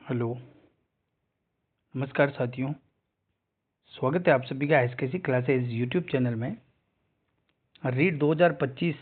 Hello, नमस्कार साथियों। स्वागत है आप सभी का एसकेसी क्लासेस यूट्यूब चैनल में। रीट 2025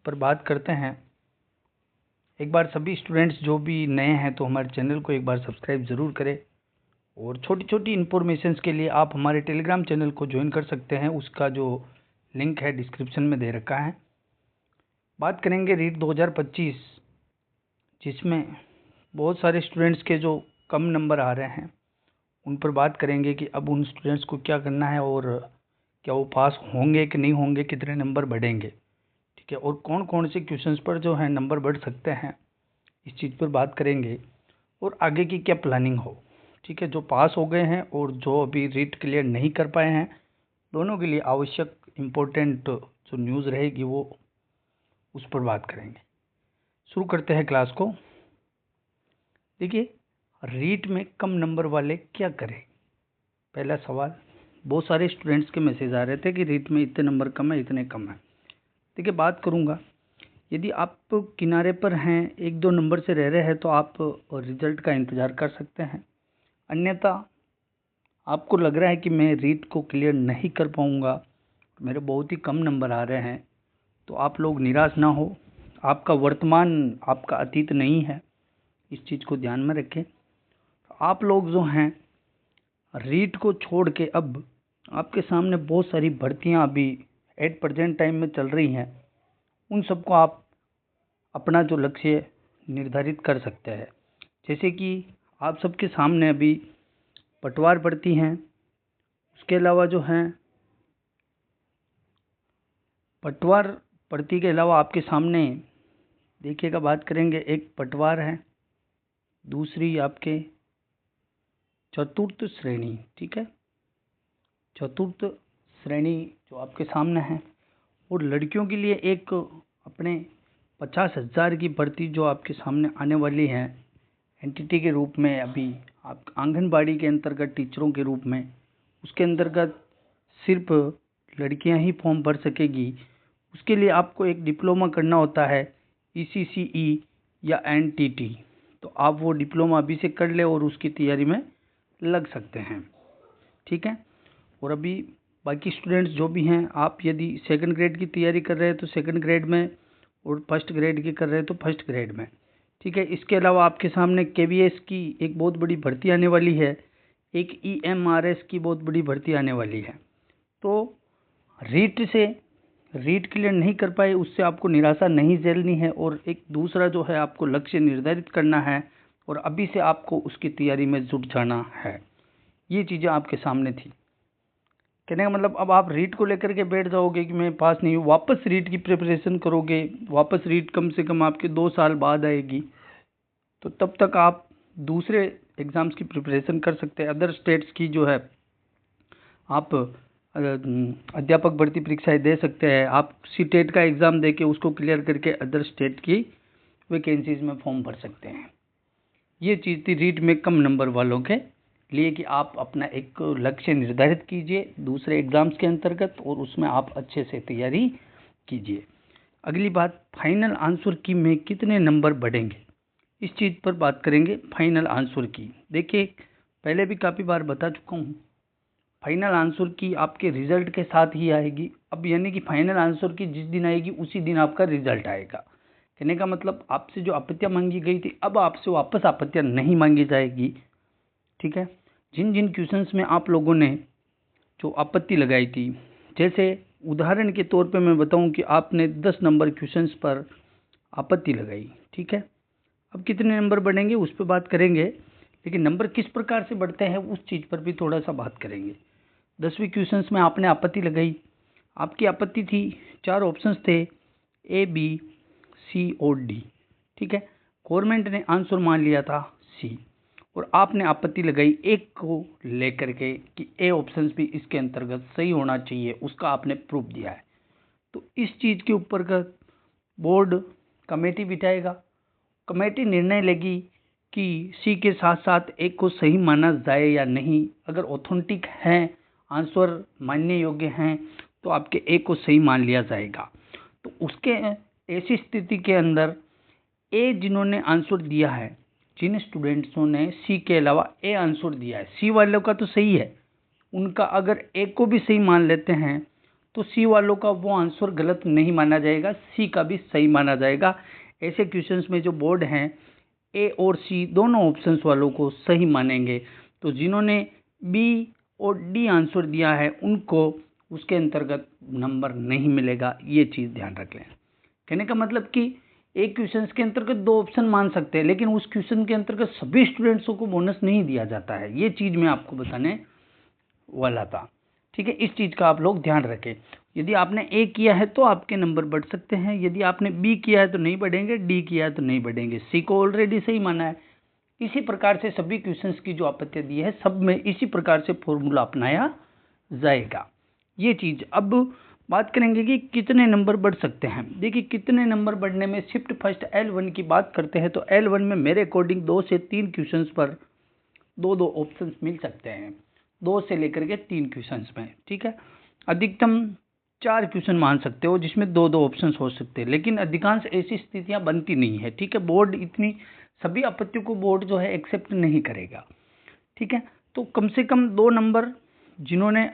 पर बात करते हैं। एक बार सभी स्टूडेंट्स जो भी नए हैं तो हमारे चैनल को एक बार सब्सक्राइब ज़रूर करें और छोटी छोटी इन्फॉर्मेशंस के लिए आप हमारे टेलीग्राम चैनल को ज्वाइन कर सकते हैं। उसका जो लिंक है डिस्क्रिप्शन में दे रखा है। बात करेंगे रीट 2025, जिसमें बहुत सारे स्टूडेंट्स के जो कम नंबर आ रहे हैं उन पर बात करेंगे कि अब उन स्टूडेंट्स को क्या करना है और क्या वो पास होंगे कि नहीं होंगे, कितने नंबर बढ़ेंगे, ठीक है, और कौन कौन से क्वेश्चंस पर जो है नंबर बढ़ सकते हैं, इस चीज़ पर बात करेंगे और आगे की क्या प्लानिंग हो। ठीक है, जो पास हो गए हैं और जो अभी रीट क्लियर नहीं कर पाए हैं, दोनों के लिए आवश्यक इम्पोर्टेंट जो न्यूज़ रहेगी वो उस पर बात करेंगे। शुरू करते हैं क्लास को। देखिए, रीट में कम नंबर वाले क्या करें। पहला सवाल, बहुत सारे स्टूडेंट्स के मैसेज आ रहे थे कि रीट में इतने नंबर कम है, इतने कम है। देखिए, बात करूँगा, यदि आप किनारे पर हैं, एक दो नंबर से रह रहे हैं तो आप रिजल्ट का इंतज़ार कर सकते हैं। अन्यथा आपको लग रहा है कि मैं रीट को क्लियर नहीं कर पाऊँगा, मेरे बहुत ही कम नंबर आ रहे हैं, तो आप लोग निराश ना हो। आपका वर्तमान आपका अतीत नहीं है, इस चीज़ को ध्यान में रखें। आप लोग जो हैं, रीट को छोड़ के अब आपके सामने बहुत सारी भर्तियां अभी एट प्रेजेंट टाइम में चल रही हैं। उन सबको आप अपना जो लक्ष्य निर्धारित कर सकते हैं। जैसे कि आप सबके सामने अभी पटवार भर्ती हैं, उसके अलावा जो हैं पटवार भर्ती के अलावा आपके सामने देखिएगा, बात करेंगे, एक पटवार है, दूसरी आपके चतुर्थ श्रेणी, ठीक है, चतुर्थ श्रेणी जो आपके सामने है, और लड़कियों के लिए एक अपने 50,000 की भर्ती जो आपके सामने आने वाली है एंटिटी के रूप में। अभी आप आंगनबाड़ी के अंतर्गत टीचरों के रूप में, उसके अंतर्गत सिर्फ लड़कियां ही फॉर्म भर सकेगी। उसके लिए आपको एक डिप्लोमा करना होता है, ECCE या NTT। तो आप वो डिप्लोमा अभी से कर ले और उसकी तैयारी में लग सकते हैं, ठीक है। और अभी बाकी स्टूडेंट्स जो भी हैं, आप यदि सेकंड ग्रेड की तैयारी कर रहे हैं तो सेकंड ग्रेड में, और फर्स्ट ग्रेड की कर रहे हैं तो फर्स्ट ग्रेड में, ठीक है। इसके अलावा आपके सामने KVS की एक बहुत बड़ी भर्ती आने वाली है, एक EMRS की बहुत बड़ी भर्ती आने वाली है। तो रीट क्लियर नहीं कर पाए उससे आपको निराशा नहीं झेलनी है, और एक दूसरा जो है आपको लक्ष्य निर्धारित करना है और अभी से आपको उसकी तैयारी में जुट जाना है। ये चीज़ें आपके सामने थी। कहने का मतलब, अब आप रीट को लेकर के बैठ जाओगे कि मैं पास नहीं हूँ, वापस रीट की प्रिपरेशन करोगे, वापस रीट कम से कम आपके 2 साल बाद आएगी, तो तब तक आप दूसरे एग्ज़ाम्स की प्रिपरेशन कर सकते हैं। अदर स्टेट्स की जो है आप अध्यापक भर्ती परीक्षाएं दे सकते हैं। आप सीटेट का एग्ज़ाम दे के उसको क्लियर करके अदर स्टेट की वैकेंसीज में फॉर्म भर सकते हैं। ये चीज़ थी रीट में कम नंबर वालों के लिए कि आप अपना एक लक्ष्य निर्धारित कीजिए दूसरे एग्ज़ाम्स के अंतर्गत और उसमें आप अच्छे से तैयारी कीजिए। अगली बात, फाइनल आंसर की में कितने नंबर बढ़ेंगे, इस चीज़ पर बात करेंगे। फाइनल आंसर की, देखिए, पहले भी काफ़ी बार बता चुका हूँ, फाइनल आंसर की आपके रिजल्ट के साथ ही आएगी। अब यानी कि फाइनल आंसर की जिस दिन आएगी उसी दिन आपका रिजल्ट आएगा। कहने का मतलब, आपसे जो आपत्तियां मांगी गई थी अब आपसे वापस आपत्तियां नहीं मांगी जाएगी, ठीक है। जिन जिन क्वेश्चंस में आप लोगों ने जो आपत्ति लगाई थी, जैसे उदाहरण के तौर पे मैं बताऊं कि आपने 10 नंबर क्वेश्चंस पर आपत्ति लगाई, ठीक है। अब कितने नंबर बढ़ेंगे उस पर बात करेंगे, लेकिन नंबर किस प्रकार से बढ़ते हैं उस चीज़ पर भी थोड़ा सा बात करेंगे। 10वीं क्वेश्चंस में आपने आपत्ति लगाई, आपकी आपत्ति थी, 4 ऑप्शंस थे, A, B, C और D, ठीक है। गवर्नमेंट ने आंसर मान लिया था C, और आपने आपत्ति लगाई एक को लेकर के कि A ऑप्शन भी इसके अंतर्गत सही होना चाहिए, उसका आपने प्रूफ दिया है। तो इस चीज़ के ऊपर का बोर्ड कमेटी बिठाएगा, कमेटी निर्णय लेगी कि सी के साथ साथ एक को सही माना जाए या नहीं। अगर ऑथेंटिक है, आंसर मानने योग्य हैं, तो आपके एक को सही मान लिया जाएगा। तो उसके ऐसी स्थिति के अंदर ए जिन्होंने आंसर दिया है जिन स्टूडेंट्सों ने सी के अलावा ए आंसर दिया है, सी वालों का तो सही है, उनका अगर ए को भी सही मान लेते हैं तो सी वालों का वो आंसर गलत नहीं माना जाएगा, सी का भी सही माना जाएगा। ऐसे क्वेश्चंस में जो बोर्ड हैं ए और सी दोनों ऑप्शंस वालों को सही मानेंगे। तो जिन्होंने बी और डी आंसर दिया है उनको उसके अंतर्गत नंबर नहीं मिलेगा, ये चीज़ ध्यान रख लें। कहने का मतलब कि एक क्वेश्चन के अंतर्गत दो ऑप्शन मान सकते हैं, लेकिन उस क्वेश्चन के अंतर्गत सभी स्टूडेंट्सों को बोनस नहीं दिया जाता है। ये चीज़ मैं आपको बताने वाला था, ठीक है। इस चीज़ का आप लोग ध्यान रखें। यदि आपने ए किया है तो आपके नंबर बढ़ सकते हैं, यदि आपने बी किया है तो नहीं बढ़ेंगे, डी किया है तो नहीं बढ़ेंगे, सी को ऑलरेडी सही माना है। इसी प्रकार से सभी क्वेश्चंस की जो आपत्तियां दी है सब में इसी प्रकार से फॉर्मूला अपनाया जाएगा। ये चीज़ अब बात करेंगे कि कितने नंबर बढ़ सकते हैं। देखिए कितने नंबर बढ़ने में शिफ्ट फर्स्ट L1 की बात करते हैं तो L1 में मेरे अकॉर्डिंग 2 से 3 क्वेश्चंस पर दो ऑप्शंस मिल सकते हैं, 2 से लेकर के 3 क्वेश्चंस में, ठीक है। अधिकतम 4 क्वेश्चन मान सकते हो जिसमें दो ऑप्शंस हो सकते हैं, लेकिन अधिकांश ऐसी स्थितियां बनती नहीं है, ठीक है। बोर्ड इतनी सभी आपत्तियों को बोर्ड जो है एक्सेप्ट नहीं करेगा, ठीक है। तो कम से कम 2 नंबर जिन्होंने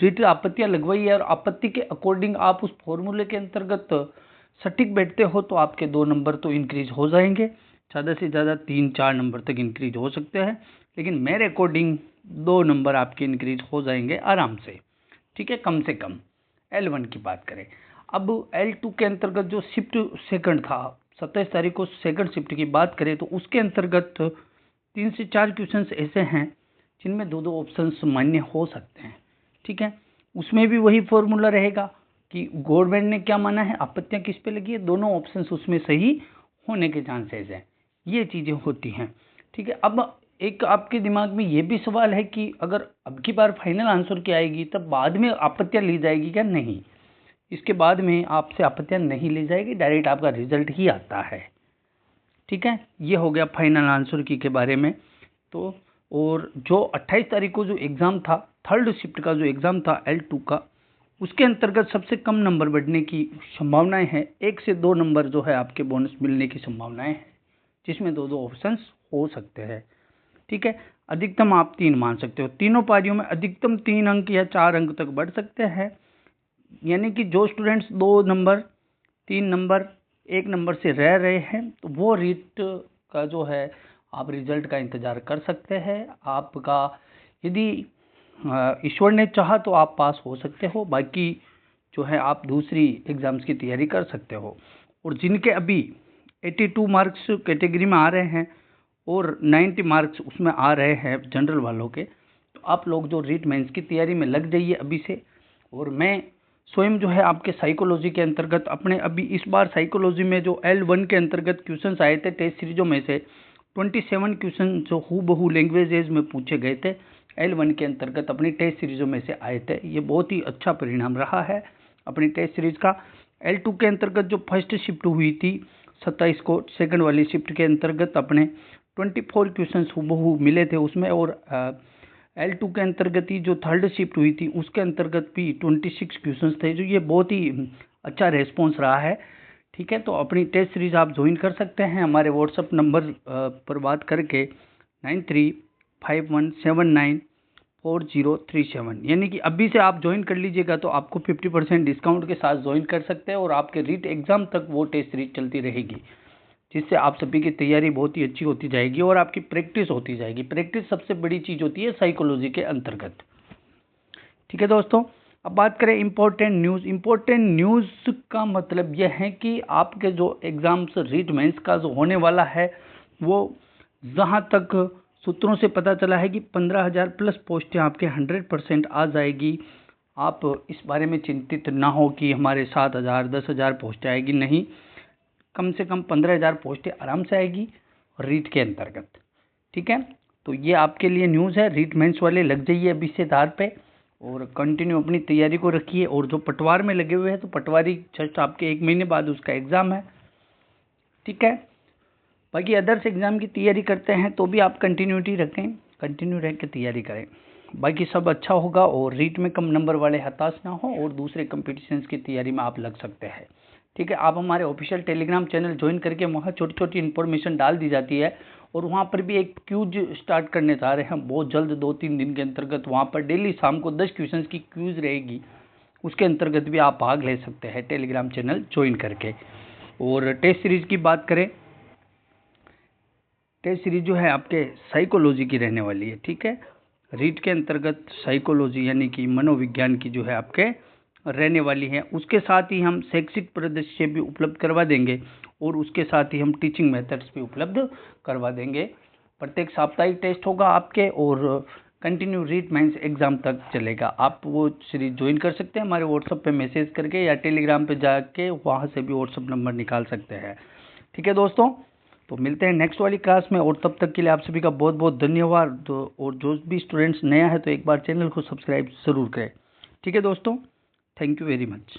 रिट आपत्तियां लगवाई है और आपत्ति के अकॉर्डिंग आप उस फॉर्मूले के अंतर्गत सटीक बैठते हो तो आपके 2 नंबर तो इंक्रीज हो जाएंगे, ज़्यादा से ज़्यादा 3-4 नंबर तक इंक्रीज हो सकते हैं, लेकिन मेरे अकॉर्डिंग 2 नंबर आपके इंक्रीज हो जाएंगे आराम से, ठीक है, कम से कम। L1 की बात करें, अब L2 के अंतर्गत जो शिफ्ट सेकंड था 27 तारीख को सेकंड शिफ्ट की बात करें तो उसके अंतर्गत 3 से 4 क्वेश्चंस ऐसे हैं जिनमें दो ऑप्शंस मान्य हो सकते हैं, ठीक है। उसमें भी वही फॉर्मूला रहेगा कि गवर्नमेंट ने क्या माना है, आपत्तियां किस पे लगी है, दोनों ऑप्शंस उसमें सही होने के चांसेस हैं, ये चीज़ें होती हैं, ठीक है। अब एक आपके दिमाग में ये भी सवाल है कि अगर अब की बार फाइनल आंसर क्या आएगी तब बाद में आपत्तियां ली जाएगी क्या? नहीं, इसके बाद में आपसे आपत्तियां नहीं ली जाएगी, डायरेक्ट आपका रिजल्ट ही आता है, ठीक है। ये हो गया फाइनल आंसर की के बारे में। तो और जो 28 तारीख को जो एग्ज़ाम था, थर्ड शिफ्ट का जो एग्ज़ाम था L2 का, उसके अंतर्गत सबसे कम नंबर बढ़ने की संभावनाएं हैं, 1 से 2 नंबर जो है आपके बोनस मिलने की संभावनाएं हैं, जिसमें दो ऑप्शंस हो सकते हैं, ठीक है। अधिकतम आप 3 मान सकते हो, तीनों पारियों में अधिकतम 3 अंक या 4 अंक तक बढ़ सकते हैं, यानी कि जो स्टूडेंट्स 2 नंबर 3 नंबर 1 नंबर से रह रहे हैं तो वो रीट का जो है आप रिजल्ट का इंतज़ार कर सकते हैं। आपका यदि ईश्वर ने चाहा तो आप पास हो सकते हो, बाकी जो है आप दूसरी एग्ज़ाम्स की तैयारी कर सकते हो। और जिनके अभी 82 मार्क्स कैटेगरी में आ रहे हैं और 90 मार्क्स उसमें आ रहे हैं जनरल वालों के, तो आप लोग जो रीट मेंस की तैयारी में लग जाइए अभी से। और मैं स्वयं जो है आपके साइकोलॉजी के अंतर्गत अपने अभी इस बार साइकोलॉजी में जो L1 के अंतर्गत क्वेश्चंस आए थे टेस्ट सीरीजों में से 27 क्वेश्चन जो हूबहू लैंग्वेजेज में पूछे गए थे L1 के अंतर्गत अपनी टेस्ट सीरीजों में से आए थे। ये बहुत ही अच्छा परिणाम रहा है अपनी टेस्ट सीरीज का। L2 के अंतर्गत जो फर्स्ट शिफ्ट हुई थी 27 को, सेकंड वाली शिफ्ट के अंतर्गत अपने 24 क्वेश्चन हूबहू मिले थे उसमें, और L2 के अंतर्गत ही जो थर्ड शिफ्ट हुई थी उसके अंतर्गत भी 26 क्वेश्चन थे, जो ये बहुत ही अच्छा रेस्पॉन्स रहा है, ठीक है। तो अपनी टेस्ट सीरीज आप ज्वाइन कर सकते हैं हमारे व्हाट्सअप नंबर पर बात करके 9351794037, यानी कि अभी से आप ज्वाइन कर लीजिएगा तो आपको 50% डिस्काउंट के साथ ज्वाइन कर सकते हैं और आपके रीट एग्ज़ाम तक वो टेस्ट सीरीज चलती रहेगी, जिससे आप सभी की तैयारी बहुत ही अच्छी होती जाएगी और आपकी प्रैक्टिस होती जाएगी। प्रैक्टिस सबसे बड़ी चीज़ होती है साइकोलॉजी के अंतर्गत, ठीक है दोस्तों। अब बात करें इम्पोर्टेंट न्यूज़। इम्पोर्टेंट न्यूज़ का मतलब यह है कि आपके जो एग्ज़ाम्स रीट मेंस का जो होने वाला है वो जहाँ तक सूत्रों से पता चला है कि 15,000 प्लस पोस्टें आपके 100% आ जाएगी। आप इस बारे में चिंतित ना हो कि हमारे 7,000 10,000 पोस्टें आएगी, नहीं, कम से कम 15,000 पोस्टें आराम से आएगी रीट के अंतर्गत, ठीक है। तो ये आपके लिए न्यूज़ है, रीट मेंस वाले लग जाइए अभी से धार पे और कंटिन्यू अपनी तैयारी को रखिए। और जो पटवार में लगे हुए हैं तो पटवारी जस्ट आपके 1 महीने बाद उसका एग्ज़ाम है, ठीक है। बाकी अदर्स एग्ज़ाम की तैयारी करते हैं तो भी आप कंटिन्यूटी रखें, कंटिन्यू रह के तैयारी करें, बाकी सब अच्छा होगा और रीट में कम नंबर वाले हताश ना हो और दूसरे कंपटीशंस की तैयारी में आप लग सकते हैं, ठीक है। आप हमारे ऑफिशियल टेलीग्राम चैनल ज्वाइन करके वहाँ छोटी छोटी इन्फॉर्मेशन डाल दी जाती है और वहाँ पर भी एक क्यूज स्टार्ट करने जा रहे हैं बहुत जल्द, 2-3 दिन के अंतर्गत। वहाँ पर डेली शाम को 10 क्वेश्चंस की क्यूज रहेगी, उसके अंतर्गत भी आप भाग ले सकते हैं टेलीग्राम चैनल ज्वाइन करके। और टेस्ट सीरीज की बात करें, टेस्ट सीरीज जो है आपके साइकोलॉजी की रहने वाली है, ठीक है। रीड के अंतर्गत साइकोलॉजी यानी कि मनोविज्ञान की जो है आपके रहने वाली है। उसके साथ ही हम शैक्षिक परिदृश्य भी उपलब्ध करवा देंगे और उसके साथ ही हम टीचिंग मेथड्स भी उपलब्ध करवा देंगे। प्रत्येक साप्ताहिक टेस्ट होगा आपके और कंटिन्यू रीड मेंस एग्जाम तक चलेगा। आप वो सीरीज ज्वाइन कर सकते हैं हमारे व्हाट्सएप पे मैसेज करके या टेलीग्राम पे जाके, वहाँ से भी व्हाट्सएप नंबर निकाल सकते हैं, ठीक है दोस्तों। तो मिलते हैं नेक्स्ट वाली क्लास में और तब तक के लिए आप सभी का बहुत बहुत धन्यवाद। और जो भी स्टूडेंट्स नया है तो एक बार चैनल को सब्सक्राइब ज़रूर करें, ठीक है दोस्तों। Thank you very much.